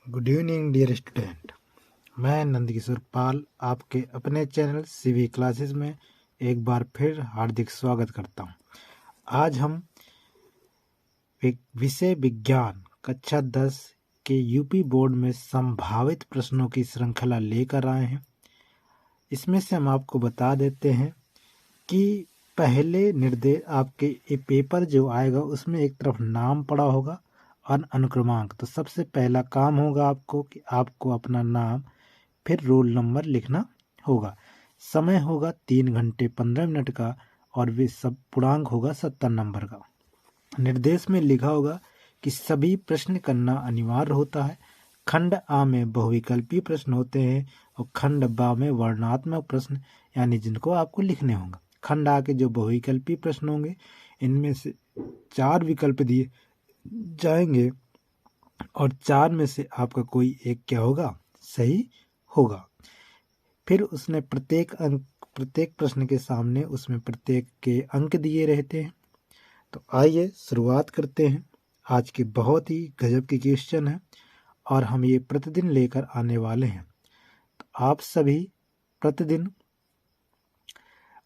Good evening dear student. मैं नंदकिशोर पाल आपके अपने चैनल सीवी क्लासेस में एक बार फिर हार्दिक स्वागत करता हूं। आज हम विषय विज्ञान कक्षा 10 के यूपी बोर्ड में संभावित प्रश्नों की श्रृंखला लेकर आए हैं। इसमें से हम आपको बता देते हैं कि पहले निर्देश आपके पेपर जो आएगा उसमें एक तरफ नाम पड़ा होगा और अनुक्रमांक। तो सबसे पहला काम होगा आपको कि आपको अपना नाम फिर रोल नंबर लिखना होगा। समय होगा 3 घंटे 15 मिनट का और वे सब पूर्णांक होगा 70 नंबर का। निर्देश में लिखा होगा कि सभी प्रश्न करना अनिवार्य होता है। खंड आ में बहुविकल्पीय प्रश्न होते हैं और खंड बा में वर्णनात्मक प्रश्न यानी जिनको आपको लिखने होंगे। खंड आ के जो बहुविकल्पीय प्रश्न होंगे इनमें से 4 विकल्प दिए जाएंगे और 4 में से आपका कोई एक क्या होगा, सही होगा। फिर उसने प्रत्येक प्रश्न के सामने उसमें प्रत्येक के अंक दिए रहते हैं। तो आइए शुरुआत करते हैं। आज के बहुत ही गजब के क्वेश्चन हैं और हम ये प्रतिदिन लेकर आने वाले हैं। तो आप सभी प्रतिदिन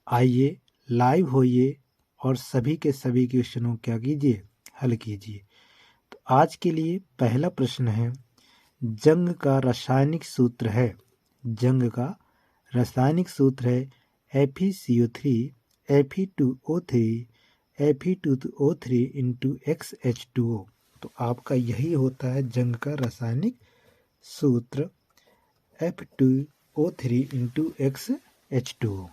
आइए, लाइव होइए और सभी के सभी क्वेश्चनों क्या कीजिए, हल कीजिए। तो आज के लिए पहला प्रश्न है, जंग का रासायनिक सूत्र है। जंग का रासायनिक सूत्र है FeCO3 Fe2O3 Fe2O3 into XH2O। तो आपका यही होता है जंग का रासायनिक सूत्र F2O3 इंटू XH2O।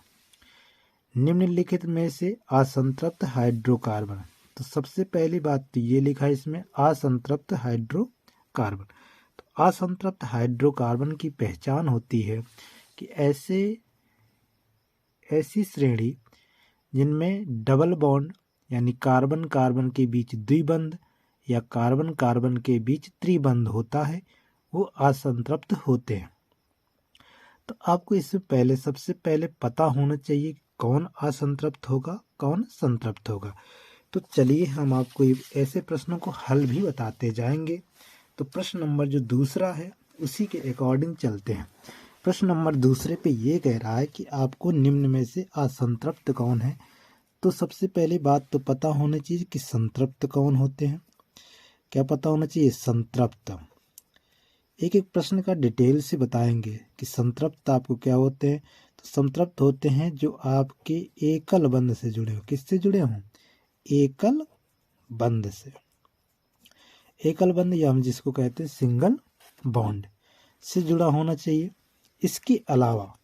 निम्नलिखित में से असंतृप्त हाइड्रोकार्बन। तो सबसे पहली बात तो ये लिखा है इसमें असंतृप्त हाइड्रोकार्बन। तो असंतृप्त हाइड्रोकार्बन की पहचान होती है कि ऐसी श्रेणी जिनमें डबल बॉन्ड यानी कार्बन कार्बन के बीच द्विबंध या कार्बन कार्बन के बीच त्रिबंध होता है, वो असंतृप्त होते हैं। तो आपको इससे पहले सबसे पहले पता होना चाहिए कौन असंतृप्त होगा, कौन संतृप्त होगा। तो चलिए हम आपको ऐसे प्रश्नों को हल भी बताते जाएंगे। तो प्रश्न नंबर जो दूसरा है उसी के अकॉर्डिंग चलते हैं। प्रश्न नंबर दूसरे पे ये कह रहा है कि आपको निम्न में से असंतृप्त कौन है। तो सबसे पहली बात तो पता होनी चाहिए कि संतृप्त कौन होते हैं। क्या पता होना चाहिए? संतृप्त। एक एक प्रश्न का डिटेल से बताएंगे कि संतृप्त आपको क्या होते हैं। तो संतृप्त होते हैं जो आपके एकल बंध से जुड़े हो। किससे जुड़े हों? एकल बंध से। एकल बंध या हम जिसको कहते हैं सिंगल बॉन्ड से जुड़ा होना चाहिए। इसके अलावा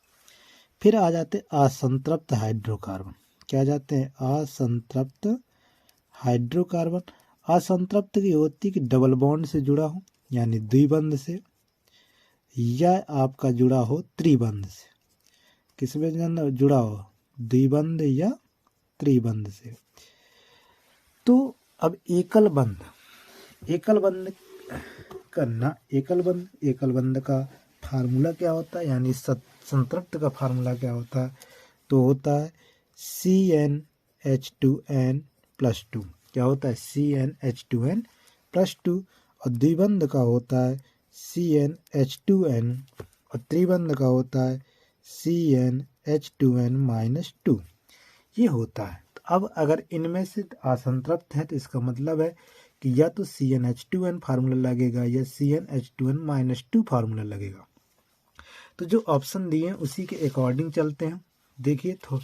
फिर आ जाते असंतृप्त हाइड्रोकार्बन। क्या आ जाते हैं? असंतृप्त हाइड्रोकार्बन। असंतृप्त की होती कि डबल बॉन्ड से जुड़ा हो यानी द्विबंध से, या आपका जुड़ा हो त्रिबंध से। किसमें जुड़ा हो? द्विबंध या त्रिबंध से। तो अब एकल बंध करना। एकल बंध का फार्मूला क्या होता है, यानी संतृप्त का फार्मूला क्या होता है? तो होता है CnH2n+2। क्या होता है? CnH2n+2। और द्विबंध का होता है CnH2n और त्रिबंध का होता है CnH2n-2। ये होता है। तो अब अगर इनमें से असंतृप्त है तो इसका मतलब है कि या तो CnH2n फार्मूला लगेगा या CnH2n-2 फार्मूला लगेगा। तो जो ऑप्शन दिए हैं उसी के अकॉर्डिंग चलते हैं। देखिए तो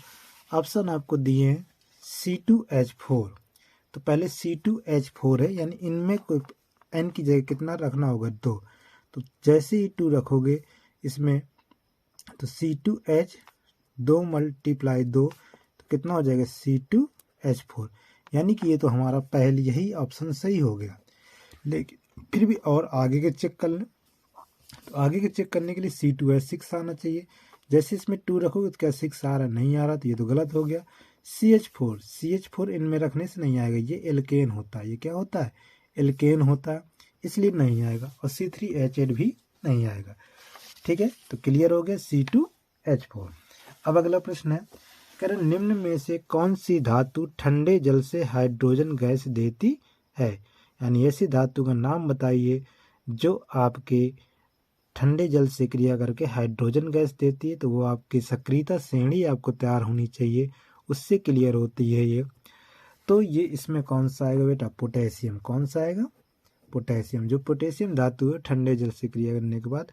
ऑप्शन आपको दिए हैं C2H4। तो पहले C2H4 है यानी इनमें कोई N की जगह कितना रखना होगा? 2। तो जैसे ही 2 रखोगे इसमें तो C2H 2 × 2 तो कितना हो जाएगा? C2H4। यानी कि ये तो हमारा पहले यही ऑप्शन सही हो गया। लेकिन फिर भी और आगे के चेक कर लें। तो आगे के चेक करने के लिए C2H6 आना चाहिए। जैसे इसमें 2 रखोगे तो क्या 6 आ रहा? नहीं आ रहा, तो ये तो गलत हो गया। CH4 इनमें रखने से नहीं आएगा, ये एल्केन होता है। ये क्या होता है? एल्केन होता है, इसलिए नहीं आएगा। और C3H8 भी नहीं आएगा। ठीक है, तो क्लियर हो गया C2H4। अब अगला प्रश्न है, कह रहे निम्न में से कौन सी धातु ठंडे जल से हाइड्रोजन गैस देती है, यानी ऐसी धातु का नाम बताइए जो आपके ठंडे जल से क्रिया करके हाइड्रोजन गैस देती है, तो वो आपकी सक्रियता श्रेणी आपको तैयार होनी चाहिए, उससे क्लियर होती है ये। तो ये इसमें कौन सा आएगा बेटा? पोटेशियम। कौन सा आएगा? पोटेशियम। जो पोटेशियम धातु है ठंडे जल से क्रिया करने के बाद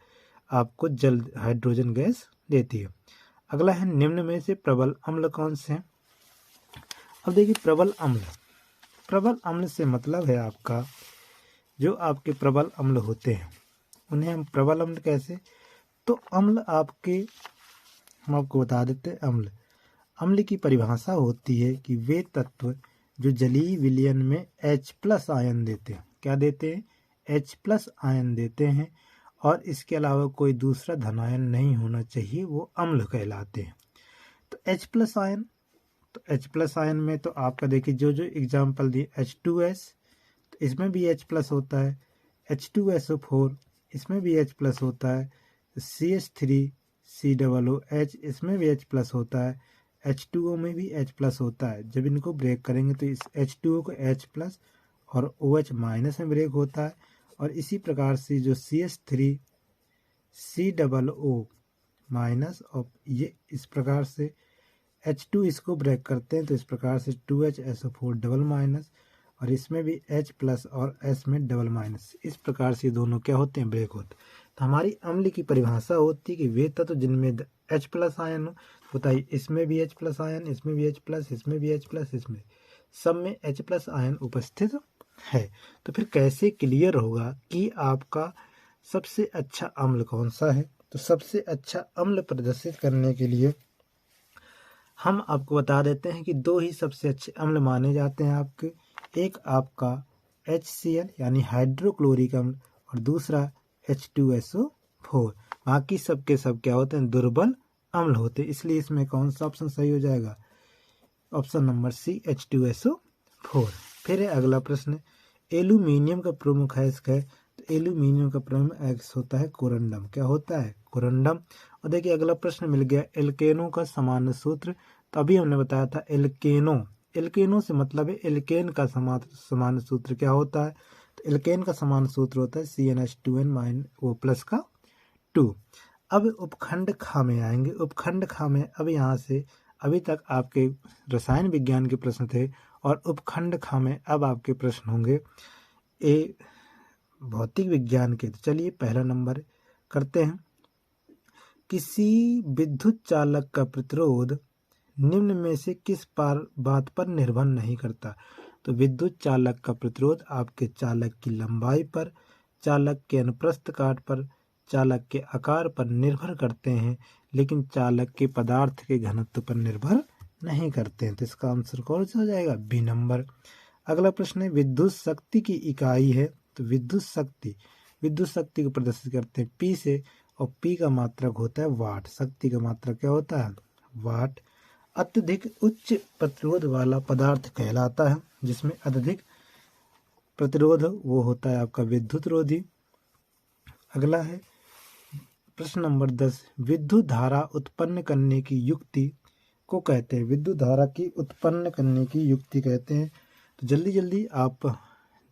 आपको जल हाइड्रोजन गैस देती है। अगला है निम्न में से प्रबल अम्ल कौन से हैं? अब देखिए प्रबल अम्ल से मतलब है आपका जो आपके प्रबल अम्ल होते हैं उन्हें हम प्रबल अम्ल कैसे? तो अम्ल आपके, हम आपको बता देते हैं अम्ल की परिभाषा होती है कि वे तत्व जो जलीय विलयन में H+ आयन देते हैं। क्या देते हैं? H+ आयन देते हैं और इसके अलावा कोई दूसरा धनायन नहीं होना चाहिए, वो अम्ल कहलाते हैं। तो H+ आयन, तो H+ आयन में तो आपका देखिए जो एग्जाम्पल दिए H2S, तो इसमें भी H+ होता है, H2SO4 इसमें भी H+ होता है, CH3COOH इसमें भी H+ होता है, H2O में भी H+ होता है। जब इनको ब्रेक करेंगे तो इस H2O को H+ और OH- में ब्रेक होता है। और इसी प्रकार से जो CH3COO- और ये इस प्रकार से H2 इसको ब्रेक करते हैं तो इस प्रकार से 2HSO4 और इसमें भी H+ और S में डबल-, इस प्रकार से दोनों क्या होते हैं? ब्रेक होते हैं। तो हमारी अम्ल की परिभाषा होती है कि वे तत्व जिनमें H+ आयन हो, बताइए इसमें भी H+ आयन, इसमें भी H+, इसमें भी H+, इसमें सब में H+ आयन उपस्थित है। तो फिर कैसे क्लियर होगा कि आपका सबसे अच्छा अम्ल कौन सा है? तो सबसे अच्छा अम्ल प्रदर्शित करने के लिए हम आपको बता देते हैं कि दो ही सबसे अच्छे अम्ल माने जाते हैं आपके, एक आपका HCl यानी हाइड्रोक्लोरिक अम्ल और दूसरा H2SO4। बाकी सबके सब क्या होते हैं? दुर्बल अम्ल होते हैं। इसलिए इसमें कौन सा ऑप्शन सही हो जाएगा? Option number C H2SO4। फिर है अगला प्रश्न, एल्यूमिनियम का प्रमुख अयस्क है, तो एल्यूमिनियम का प्रमुख अयस्क होता है कोरंडम। क्या होता है? कोरंडम। और देखिए अगला प्रश्न मिल गया एल्केनो का सामान्य सूत्र, तो अभी हमने बताया था एल्केनो से मतलब है एल्केन का सामान्य सूत्र क्या होता है? तो एल्केन का सामान्य सूत्र होता है CnH2n-O+ का 2। अब उपखंड खा में आएंगे। उपखंड खा में अब यहाँ से अभी तक आपके रसायन विज्ञान के प्रश्न थे और उपखंड खा में अब आपके प्रश्न होंगे भौतिक विज्ञान के। तो चलिए पहला नंबर करते हैं। किसी विद्युत चालक का प्रतिरोध निम्न में से किस बात पर निर्भर नहीं करता? तो विद्युत चालक का प्रतिरोध आपके चालक की लंबाई पर, चालक के अनुप्रस्थ काट पर, चालक के आकार पर निर्भर करते हैं, लेकिन चालक के पदार्थ के घनत्व पर निर्भर नहीं करते हैं। तो इसका आंसर कौन सा हो जाएगा? B number. अगला प्रश्न है विद्युत शक्ति की इकाई है, तो विद्युत शक्ति को प्रदर्शित करते हैं P से, और P का मात्रक होता है वाट। शक्ति का मात्रक क्या होता है? वाट। अत्यधिक उच्च प्रतिरोध वाला पदार्थ कहलाता है, जिसमें अत्यधिक प्रतिरोध वो होता है आपका विद्युत रोधी। अगला है प्रश्न नंबर 10, विद्युत धारा उत्पन्न करने की युक्ति को कहते हैं? विद्युत धारा की उत्पन्न करने की युक्ति कहते हैं। तो जल्दी आप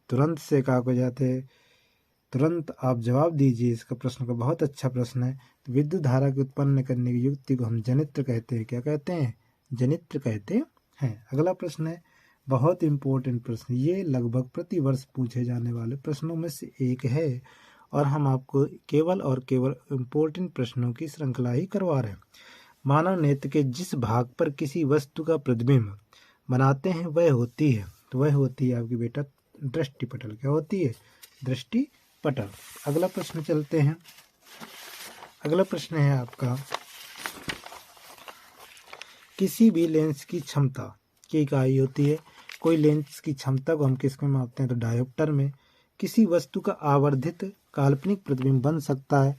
तुरंत से क्या हो जाते हैं, तुरंत आप जवाब दीजिए। इसका प्रश्न का बहुत अच्छा प्रश्न है। तो विद्युत धारा की उत्पन्न करने की युक्ति को हम जनित्र कहते हैं। क्या कहते हैं? जनित्र कहते हैं। अगला प्रश्न है बहुत इंपॉर्टेंट प्रश्न, ये लगभग प्रति वर्ष पूछे जाने वाले प्रश्नों में से एक है और हम आपको केवल और केवल इंपॉर्टेंट प्रश्नों की श्रृंखला ही करवा रहे हैं। मानव नेत्र के जिस भाग पर किसी वस्तु का प्रतिबिंब बनाते हैं वह होती है, तो वह होती है आपकी बेटा दृष्टिपटल। क्या होती है? दृष्टिपटल। अगला प्रश्न चलते हैं। अगला प्रश्न है आपका किसी भी लेंस की क्षमता की इकाई होती है। कोई लेंस की क्षमता को हम किस में मापते हैं? तो डायोप्टर में। किसी वस्तु का आवर्धित काल्पनिक प्रतिबिंब बन सकता है,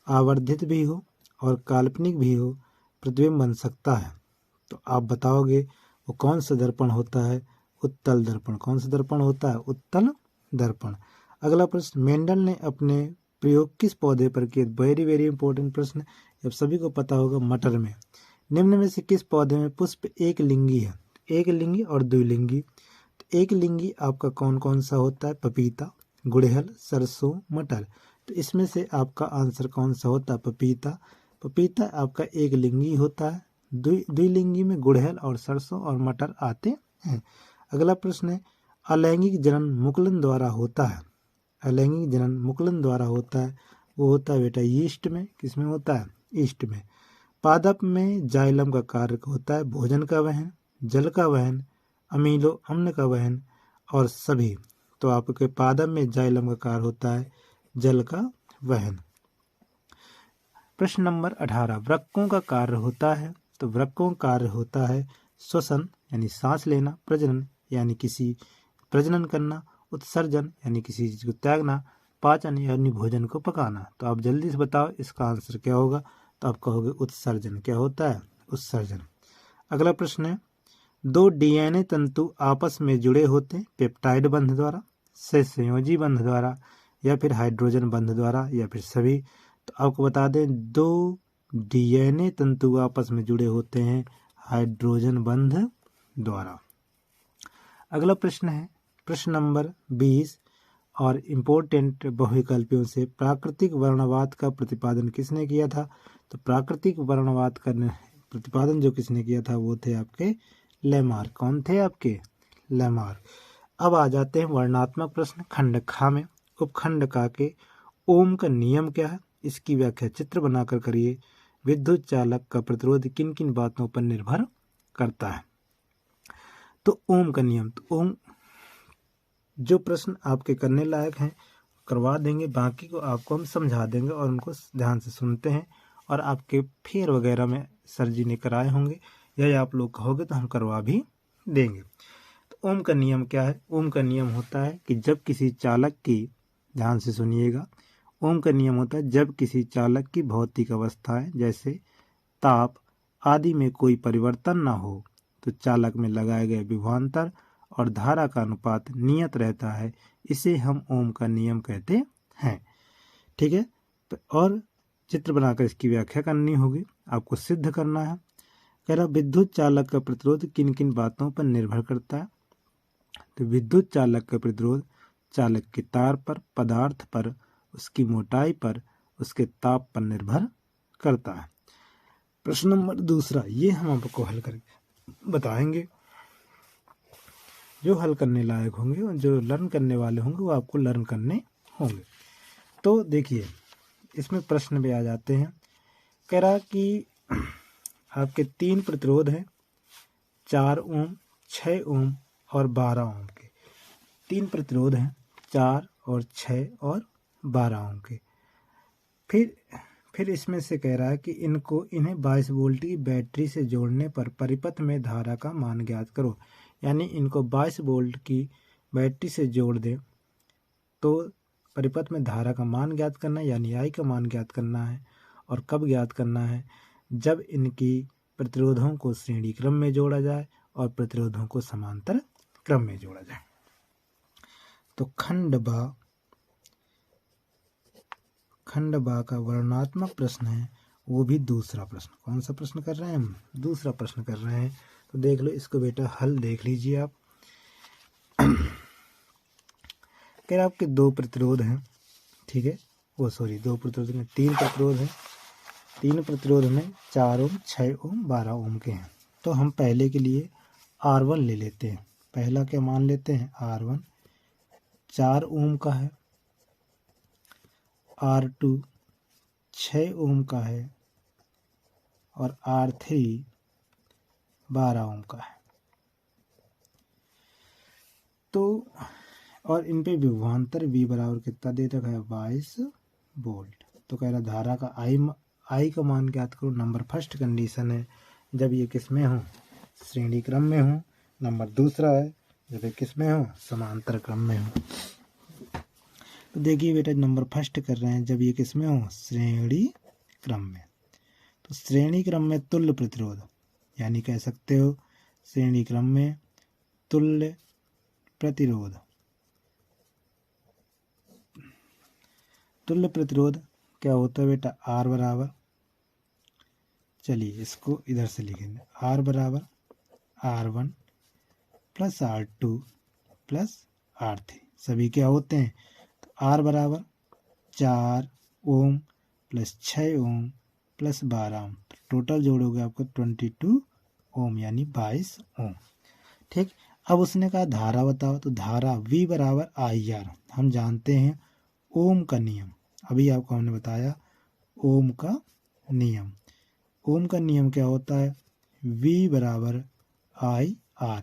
आवर्धित भी हो और काल्पनिक भी हो प्रतिबिंब बन सकता है। तो आप बताओगे वो कौन सा दर्पण होता है? उत्तल दर्पण। कौन सा दर्पण होता है? उत्तल दर्पण। अगला प्रश्न, मेंडल ने अपने प्रयोग किस पौधे पर किए? वेरी इंपॉर्टेंट प्रश्न, अब सभी को पता होगा, मटर में। निम्न में से किस पौधे में पुष्प एक लिंगी है? एक लिंगी और द्विलिंगी। तो एक लिंगी आपका कौन कौन सा होता है? पपीता। गुड़हल, सरसों, मटर। तो इसमें से आपका आंसर कौन सा होता है? पपीता। पपीता आपका एक लिंगी होता है। द्विलिंगी में गुड़हल और सरसों और मटर आते हैं। अगला प्रश्न है, अलैंगिक जनन मुकुलन द्वारा होता है। अलैंगिक जनन मुकुलन द्वारा होता है, वो होता है बेटा यीस्ट में। किसमें होता है? ईस्ट में। पादप में जाइलम का कार्य होता है भोजन का वहन, जल का वहन, अमीनो अम्ल का वहन और सभी। तो आपके पादप में जाइलम का कार्य होता है जल का वहन। प्रश्न नंबर 18, वृक्कों का कार्य होता है। तो वृक्कों का कार्य होता है श्वसन यानी सांस लेना, प्रजनन यानी किसी प्रजनन करना, उत्सर्जन यानी किसी चीज को त्यागना, पाचन यानी भोजन को पकाना। तो आप जल्दी से बताओ इसका आंसर क्या होगा? तो आप कहोगे उत्सर्जन। क्या होता है? उत्सर्जन। अगला प्रश्न है, दो डीएनए तंतु आपस में जुड़े होते हैं पेप्टाइड बंध द्वारा, सहसंयोजी बंध द्वारा, या फिर हाइड्रोजन बंध द्वारा, या फिर सभी। तो आपको बता दें, दो डीएनए तंतु आपस में जुड़े होते हैं हाइड्रोजन बंध द्वारा। अगला प्रश्न है प्रश्न नंबर 20 और इम्पोर्टेंट बहुविकल्पियों से प्राकृतिक वर्णवाद का प्रतिपादन किसने किया था? तो प्राकृतिक वर्णवाद का प्रतिपादन जो किसने किया था वो थे आपके लेमार्क। कौन थे आपके? लेमार्क। अब आ जाते हैं वर्णात्मक प्रश्न। खंड खा में उपखंड का के ओम का नियम क्या है? इसकी व्याख्या चित्र बनाकर करिए। विद्युत चालक का प्रतिरोध किन किन बातों पर निर्भर करता है? तो ओम का नियम, तो ओम जो प्रश्न आपके करने लायक हैं करवा देंगे, बाकी को आपको हम समझा देंगे और उनको ध्यान से सुनते हैं। और आपके फेयर वगैरह में सर जी ने कराए होंगे या आप लोग कहोगे तो हम करवा भी देंगे। तो ओम का नियम क्या है? ओम का नियम होता है कि जब किसी चालक की, ध्यान से सुनिएगा, ओम का नियम होता है जब किसी चालक की भौतिक अवस्थाएं जैसे ताप आदि में कोई परिवर्तन न हो तो चालक में लगाए गए विभवांतर और धारा का अनुपात नियत रहता है। इसे हम ओम का नियम कहते हैं। ठीक है। और चित्र बनाकर इसकी व्याख्या करनी होगी, आपको सिद्ध करना है। कह रहा विद्युत चालक का प्रतिरोध किन किन बातों पर निर्भर करता है? तो विद्युत चालक का प्रतिरोध चालक के तार पर, पदार्थ पर, उसकी मोटाई पर, उसके ताप पर निर्भर करता है। प्रश्न नंबर 2, ये हम आपको हल करके बताएंगे। जो हल करने लायक होंगे और जो लर्न करने वाले होंगे वो आपको लर्न करने होंगे। तो देखिए इसमें प्रश्न भी आ जाते हैं। कह रहा कि आपके 3 प्रतिरोध हैं, 4 ओम, 6 ओम और 12 ओम के। 3 प्रतिरोध हैं, 4 और 6 और 12 ओम के। फिर इसमें से कह रहा है कि इन्हें 22 वोल्ट की बैटरी से जोड़ने पर परिपथ में धारा का मान ज्ञात करो। यानी इनको 22 वोल्ट की बैटरी से जोड़ दें तो परिपथ में धारा का मान ज्ञात करना है, यानी आई का मान ज्ञात करना है। और कब ज्ञात करना है? जब इनकी प्रतिरोधों को श्रेणी क्रम में जोड़ा जाए और प्रतिरोधों को समांतर क्रम में जोड़ा जाए। तो खंड बा का वर्णनात्मक प्रश्न है, वो भी दूसरा प्रश्न। कौन सा प्रश्न कर रहे हैं हम? दूसरा प्रश्न कर रहे हैं। तो देख लो इसको बेटा, हल देख लीजिए आप। कह रहे आपके 2 प्रतिरोध हैं, ठीक है, 2 प्रतिरोध में 3 प्रतिरोध हैं। 3 प्रतिरोध में 4 ओम, 6 ओम, 12 ओम के हैं। तो हम पहले के लिए R1 ले लेते हैं। पहला क्या मान लेते हैं? R1 4 ओम का है, R2 6 ओम का है और R3 12 ओम का है। तो और इन पे विभवांतर V बराबर कितना दे रखा है? 22 वोल्ट। तो कह रहा धारा का आई का मान ज्ञात करो। नंबर फर्स्ट कंडीशन है जब ये किस में हो? श्रेणी क्रम में हो। नंबर दूसरा है जब ये किस में हो? समांतर क्रम में हो। तो देखिए बेटा, नंबर फर्स्ट कर रहे हैं जब ये किस में हो? श्रेणी क्रम में। तो श्रेणी क्रम में तुल्य प्रतिरोध, यानी कह सकते हो श्रेणी क्रम में तुल्य प्रतिरोध। तुल्य प्रतिरोध क्या होता है बेटा? R बराबर, चलिए इसको इधर से लिखेंगे, R बराबर R1 plus R2 plus R3। सभी क्या होते हैं? R बराबर 4 ओम प्लस 6 ओम प्लस 12 ओम, तो टोटल जोड़ोगे आपको 22 ओम यानी 22 ओम। ठीक, अब उसने कहा धारा बताओ, तो धारा V बराबर IR, हम जानते हैं ओम का नियम, अभी आपको हमने बताया ओम का नियम। ओम का नियम क्या होता है, V बराबर IR।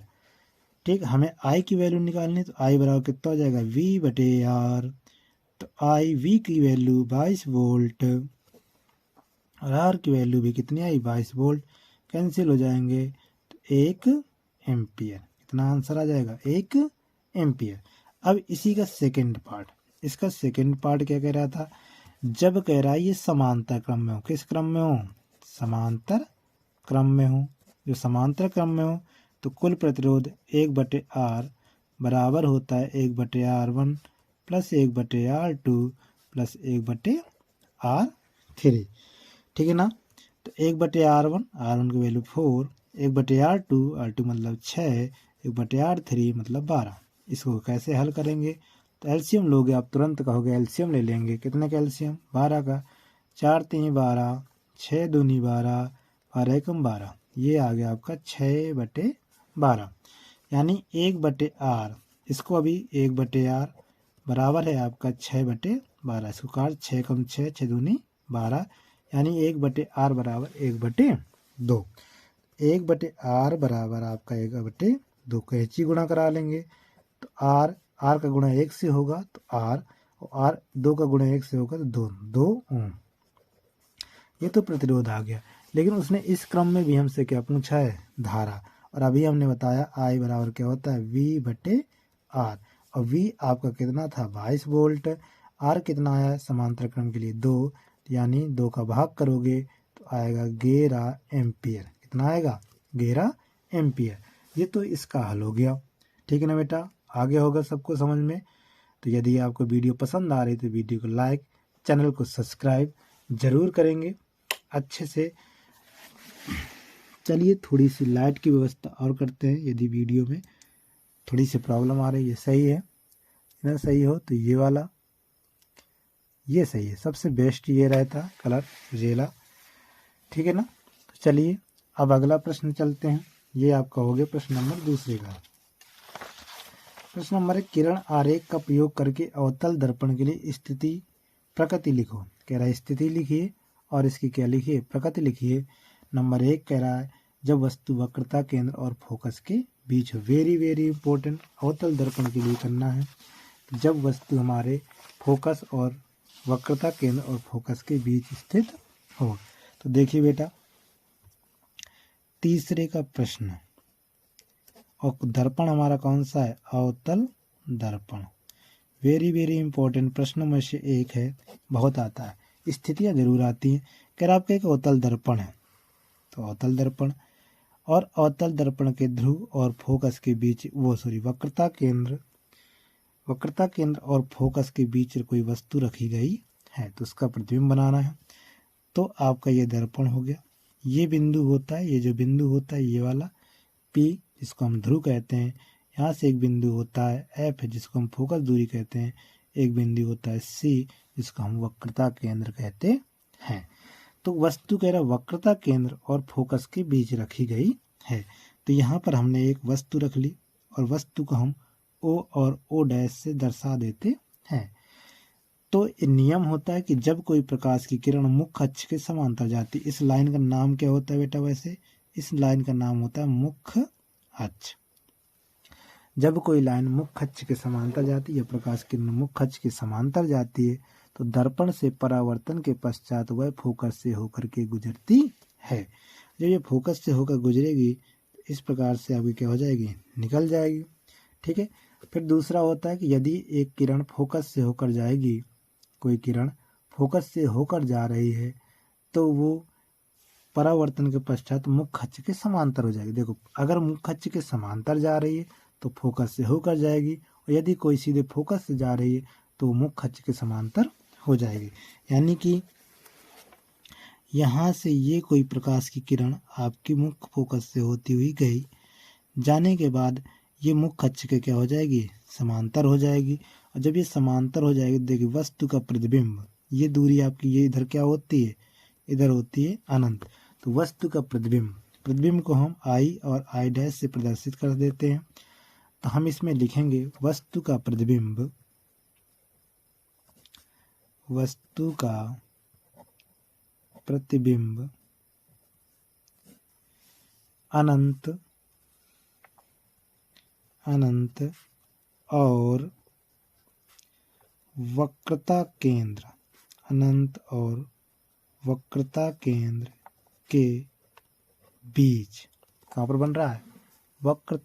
ठीक, हमें I की वैल्यू निकालनी, तो I बराबर कितना हो जाएगा V बटे R, तो V की वैल्यू 22 वोल्ट और R की वैल्यू भी कितनी आई 22 वोल्ट, कैंसिल हो जाएंगे, तो 1 एम्पियर, कितना आंसर आ जाएगा 1 एम्पियर। अब इसी का सेकंड पार्ट, इसका सेकंड पार्ट क्या कह रहा था, जब कह रहा है ये समांतर क्रम में हो, किस क्रम में हो, समांतर क्रम में हो, जो समांतर क्रम में हो तो कुल प्रतिरोध 1/R बराबर होता है 1/R1 plus 1/R2 plus 1/R3। ठीक है ना, तो 1/R1, R1 की वैल्यू 4, 1/R2, R2 मतलब 6, 1/R3 मतलब 12। इसको कैसे हल करेंगे, तो एलसीएम लोगे आप, तुरंत कहोगे एलसीएम ले लेंगे, कितने का एलसीएम 12 का, 4 3 12, 6 दूनी 12, 12 एकम 12, ये आ गया आपका 6/12 यानी 1/R, इसको अभी 1/R बराबर है आपका 6/12, इसको काट 6 कम 6, 6 दूनी 12 यानी 1/R बराबर 1/2, 1/R बराबर आपका 1/2, कैंची गुणा करा लेंगे, तो R का गुणा 1 से होगा तो R, और R 2 का गुणा 1 से होगा तो 2 ओम। ये तो प्रतिरोध आ गया, लेकिन उसने इस क्रम में भी हमसे क्या पूछा है, धारा, और अभी हमने बताया I बराबर क्या होता है V/R, और V आपका कितना था 22 वोल्ट, R कितना आया समांतर क्रम के लिए 2, यानी 2 का भाग करोगे तो आएगा 11 एम्पियर, कितना आएगा 11 एम्पियर। ये तो इसका हल हो गया। ठीक है ना बेटा, आगे होगा सबको समझ में। तो यदि आपको वीडियो पसंद आ रही तो वीडियो को लाइक, चैनल को सब्सक्राइब जरूर करेंगे अच्छे से। चलिए थोड़ी सी लाइट की व्यवस्था और करते हैं, यदि वीडियो में थोड़ी सी प्रॉब्लम आ रही है, सही है ना, सही हो तो ये वाला, ये सही है, सबसे बेस्ट ये रहता कलर रेला। ठीक है ना, तो चलिए अब अगला प्रश्न चलते हैं, ये आपका हो गया प्रश्न नंबर दूसरे का। प्रश्न नंबर 1, किरण आरेख का प्रयोग करके अवतल दर्पण के लिए स्थिति प्रकृति लिखो। कह रहा है स्थिति लिखिए और इसकी क्या लिखिए, प्रकृति लिखिए। नंबर 1 कह रहा है जब वस्तु वक्रता केंद्र और फोकस के बीच हो, वेरी वेरी इंपॉर्टेंट, अवतल दर्पण के लिए करना है। जब वस्तु हमारे फोकस और वक्रता केंद्र और फोकस के बीच स्थित हो, तो देखिए बेटा तीसरे का प्रश्न, और दर्पण हमारा कौन सा है, अवतल दर्पण। वेरी वेरी इंपॉर्टेंट प्रश्नों में से एक है, बहुत आता है, स्थितियां जरूर आती हैं। कह रहा आपका एक अवतल दर्पण है, तो अवतल दर्पण और अवतल दर्पण के ध्रुव और फोकस के बीच वक्रता केंद्र और फोकस के बीच कोई वस्तु रखी गई है, तो उसका प्रतिबिंब बनाना है। तो आपका ये दर्पण हो गया, ये बिंदु होता है, ये जो बिंदु होता है ये वाला P जिसको हम ध्रुव कहते हैं, यहाँ से एक बिंदु होता है F जिसको हम फोकस दूरी कहते हैं, एक बिंदु होता है C जिसको हम वक्रता केंद्र कहते हैं। तो वस्तु कह रहा वक्रता केंद्र और फोकस के बीच रखी गई है, तो यहाँ पर हमने एक वस्तु रख ली और वस्तु को हम O और O' से दर्शा देते हैं। तो नियम होता है कि जब कोई प्रकाश की किरण मुख्य अक्ष के समांतर जाती, इस लाइन का नाम क्या होता है बेटा, वैसे इस लाइन का नाम होता है मुख्य अक्ष। जब कोई लाइन मुख्य अक्ष के समांतर जाती है, प्रकाश किरण मुख्य अक्ष के समांतर जाती है, तो दर्पण से परावर्तन के पश्चात वह फोकस से होकर के गुजरती है। जब ये फोकस से होकर गुजरेगी तो इस प्रकार से आपकी क्या हो जाएगी, निकल जाएगी। ठीक है, फिर दूसरा होता है कि यदि एक किरण फोकस से होकर जाएगी, कोई किरण फोकस से होकर जा रही है, तो वो परावर्तन के पश्चात मुख्य अक्ष के समांतर हो जाएगी। देखो अगर मुख्य अक्ष के समांतर जा रही है तो फोकस से होकर जाएगी, और यदि कोई सीधे फोकस से जा रही है तो मुख्य अक्ष के समांतर हो जाएगी। यानी कि यहाँ से ये कोई प्रकाश की किरण आपकी मुख्य फोकस से होती हुई गई, जाने के बाद ये मुख्य अक्ष के क्या हो जाएगी, समांतर हो जाएगी, और जब ये समांतर हो जाएगी देखिए वस्तु का प्रतिबिंब, ये दूरी आपकी ये इधर क्या होती है, इधर होती है अनंत। तो वस्तु का प्रतिबिंब, प्रतिबिंब को हम आई और आई डैश से प्रदर्शित कर देते हैं। तो हम इसमें लिखेंगे वस्तु का प्रतिबिंब, वस्तु का प्रतिबिंब अनंत अनंत और वक्रता केंद्र, अनंत और वक्रता केंद्र के बीच, कहाँ पर बन रहा है, वक्र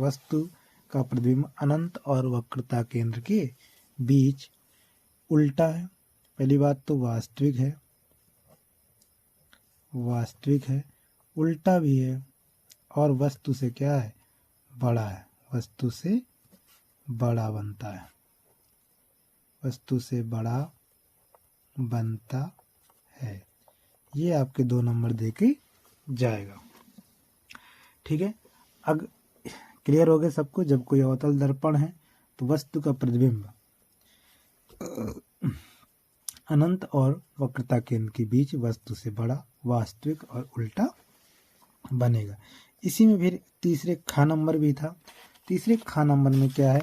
वस्तु का प्रतिबिंब अनंत और वक्रता केंद्र के बीच उल्टा है। पहली बात तो वास्तविक है, वास्तविक है, उल्टा भी है और वस्तु से क्या है, बड़ा है, वस्तु से बड़ा बनता है, वस्तु से बड़ा बनता है। ये आपके 2 नंबर देके जाएगा। ठीक है, अब क्लियर हो गया सबको। जब कोई अवतल दर्पण है तो वस्तु का प्रतिबिंब अनंत और वक्रता केंद्र के बीच वस्तु से बड़ा, वास्तविक और उल्टा बनेगा। इसी में फिर तीसरे खा नंबर भी था। तीसरे खा नंबर में क्या है,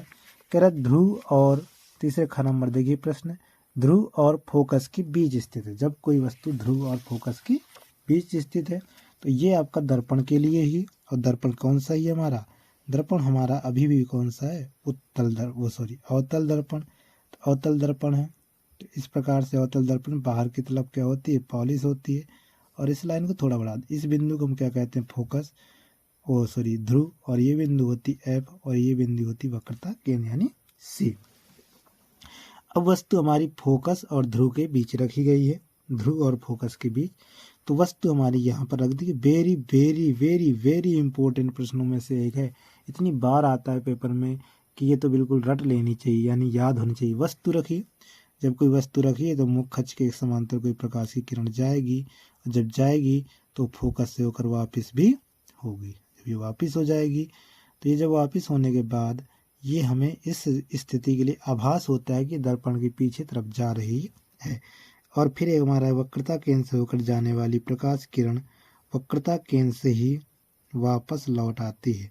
कह रहा ध्रुव और, तीसरे खा नंबर देखिए प्रश्न, ध्रुव और फोकस के बीच स्थित है। जब कोई वस्तु ध्रुव और फोकस के बीच स्थित है तो ये आपका दर्पण के लिए ही, और दर्पण कौन सा ही है हमारा, दर्पण हमारा अभी भी कौन सा है, अवतल दर्पण। तो अवतल दर्पण है, तो इस प्रकार से अवतल दर्पण बाहर की तरफ क्या होती है, पॉलिश होती है। और इस लाइन को थोड़ा बढ़ा, इस बिंदु को हम क्या कहते हैं, फोकस, ध्रुव, और ये बिंदु होती एफ, और ये बिंदु होती वक्रता केंद्र यानी सी। अब वस्तु हमारी फोकस और ध्रुव के बीच रखी गई है, ध्रुव और फोकस के बीच। तो वस्तु हमारी यहाँ पर रख दी। Very very very very important प्रश्नों में से एक है, इतनी बार आता है पेपर में कि ये तो बिल्कुल रट लेनी चाहिए, यानी याद होनी चाहिए। वस्तु रखी, जब कोई वस्तु रखी है तो मुख्य अक्ष के समांतर कोई प्रकाश की किरण जाएगी, और जब जाएगी तो फोकस से होकर वापस भी होगी। जब ये वापस हो जाएगी तो ये जब वापस होने के बाद ये हमें इस स्थिति के लिए आभास होता है कि दर्पण के पीछे तरफ जा रही है। और फिर एक हमारा वक्रता केंद्र से होकर जाने वाली प्रकाश किरण वक्रता केंद्र से ही वापस लौट आती है।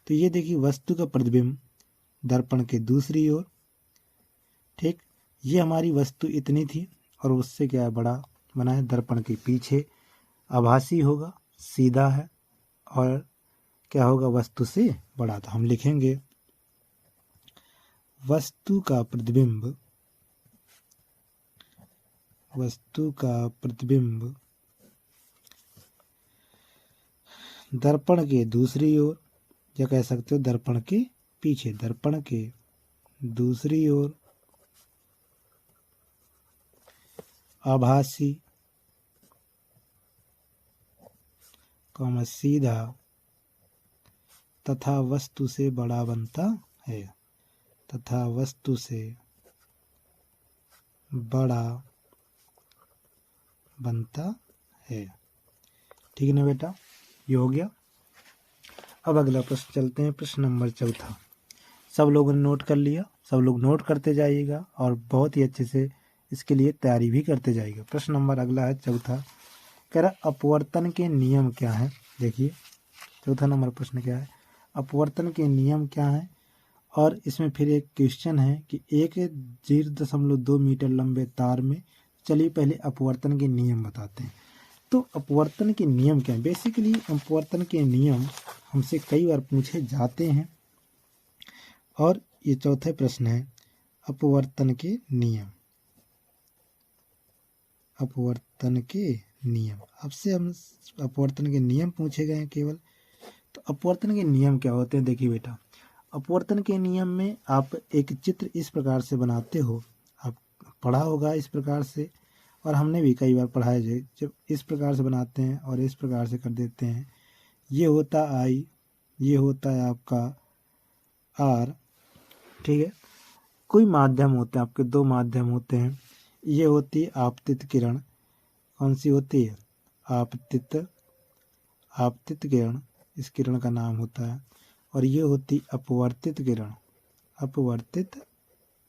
तो ये देखिए वस्तु का प्रतिबिंब दर्पण के दूसरी ओर, ठीक, ये हमारी वस्तु इतनी थी और उससे क्या है, बड़ा बना है, दर्पण के पीछे, आभासी होगा, सीधा है, और क्या होगा, वस्तु से बड़ा। तो हम लिखेंगे वस्तु का प्रतिबिंब, वस्तु का प्रतिबिंब दर्पण के दूसरी ओर, या कह सकते हो दर्पण के पीछे, दर्पण के दूसरी ओर आभासी, सीधा तथा वस्तु से बड़ा बनता है, तथा वस्तु से बड़ा बनता है। ठीक है ना बेटा, ये हो गया। अब अगला प्रश्न चलते हैं, प्रश्न नंबर 4। सब लोगों ने नोट कर लिया, सब लोग नोट करते जाइएगा और बहुत ही अच्छे से इसके लिए तैयारी भी करते जाइएगा। प्रश्न नंबर अगला है 4, कह रहा अपवर्तन के नियम क्या है। देखिए 4 नंबर प्रश्न क्या है, अपवर्तन के नियम क्या है। और इसमें फिर एक क्वेश्चन है कि 1.02 मीटर लंबे तार में, चलिए पहले अपवर्तन के नियम बताते हैं। तो अपवर्तन के नियम क्या है, बेसिकली अपवर्तन के नियम हमसे कई बार पूछे जाते हैं, और ये 4था प्रश्न है अपवर्तन के नियम, अपवर्तन के नियम। अब से हम अपवर्तन के नियम पूछे गए हैं केवल। तो अपवर्तन के नियम क्या होते हैं, देखिए बेटा, अपवर्तन के नियम में आप एक चित्र इस प्रकार से बनाते हो, आप पढ़ा होगा इस प्रकार से, और हमने भी कई बार पढ़ा है। जब इस प्रकार से बनाते हैं और इस प्रकार से कर देते हैं, ये होता आई, ये होता है आपका आर, ठीक है। कोई माध्यम होते हैं आपके, 2 माध्यम होते हैं। ये होती है आपतित किरण, कौन सी होती है, आपतित किरण, इस किरण का नाम होता है। और ये होती अपवर्तित किरण, अपवर्तित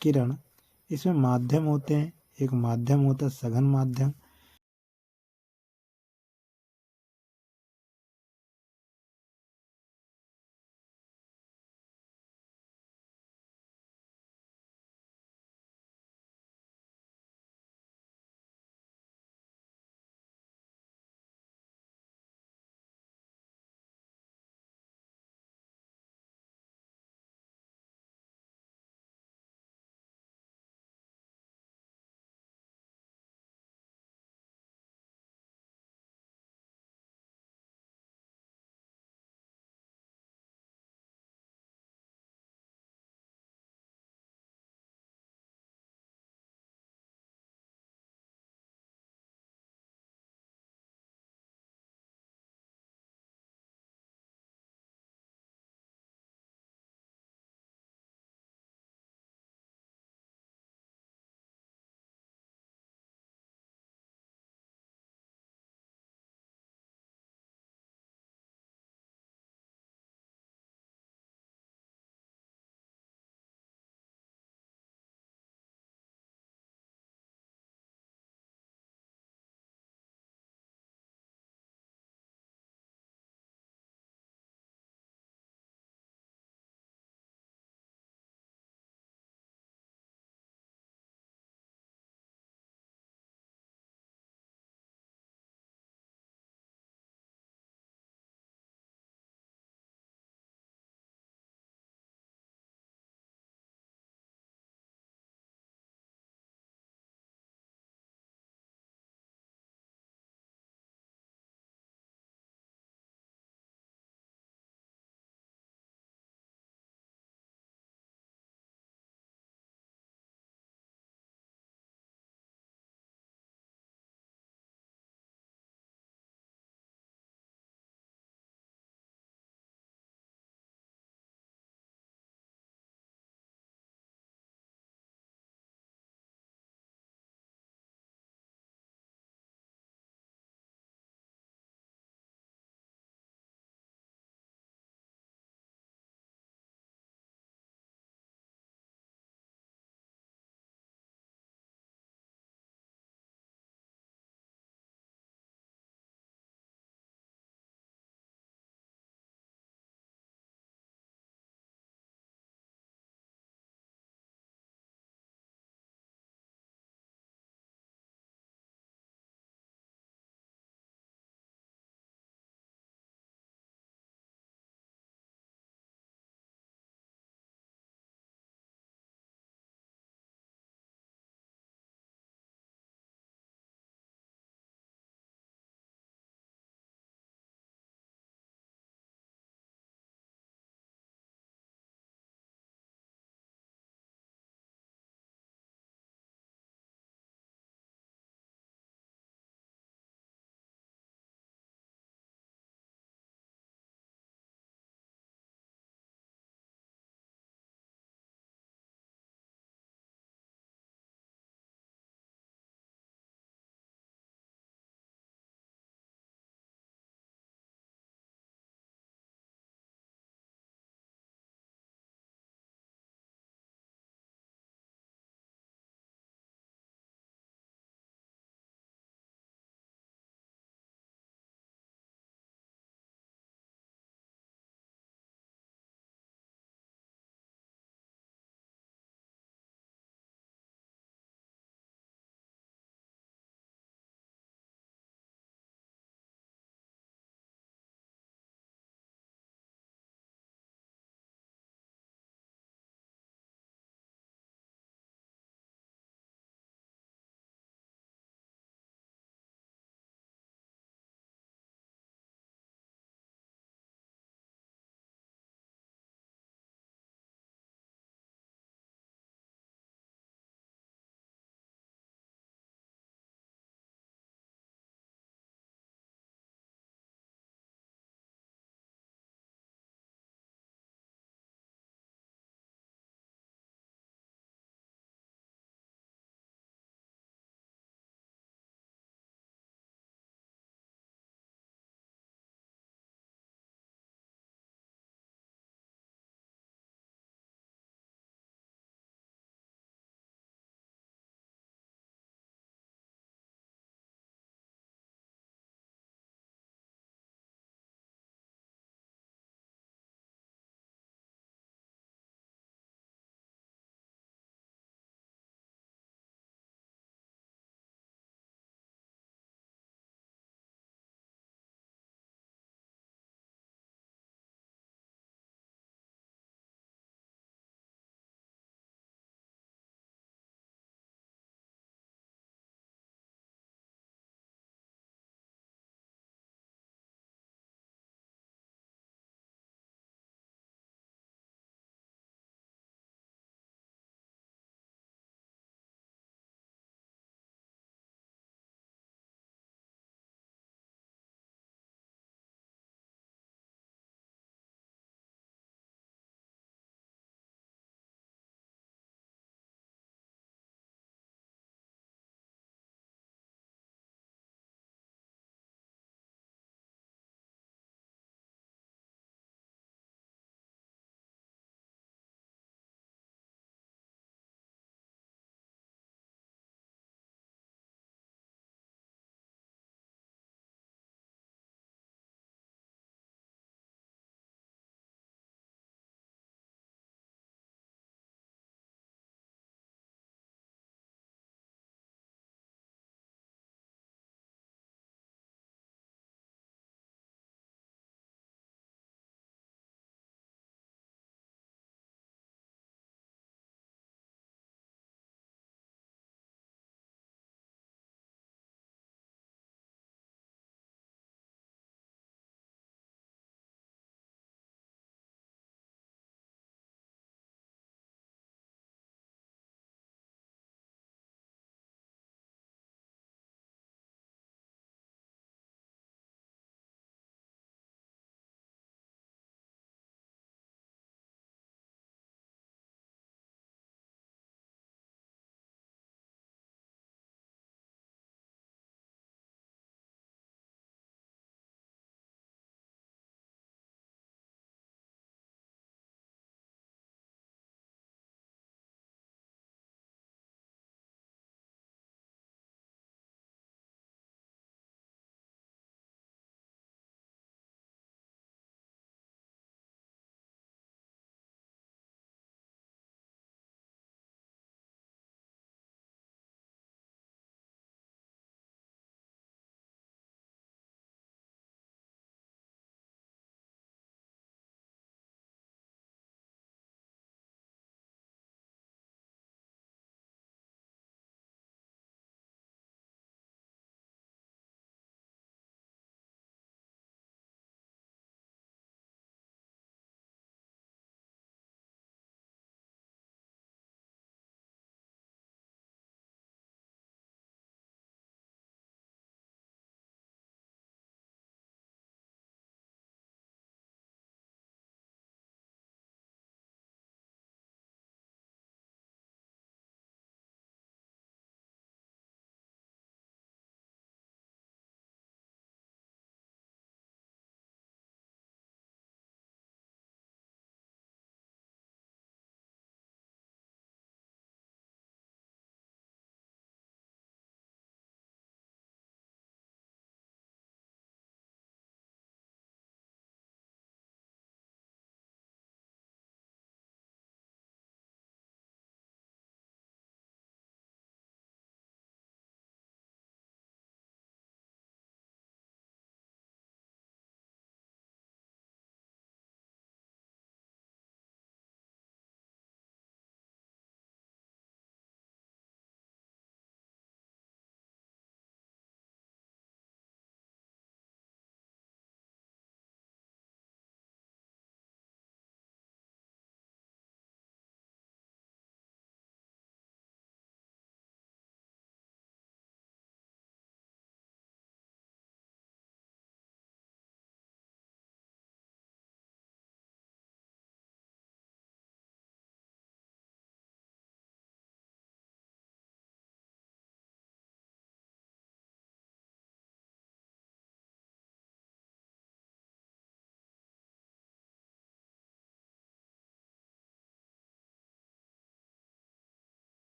किरण। इसमें माध्यम होते हैं, एक माध्यम होता है सघन माध्यम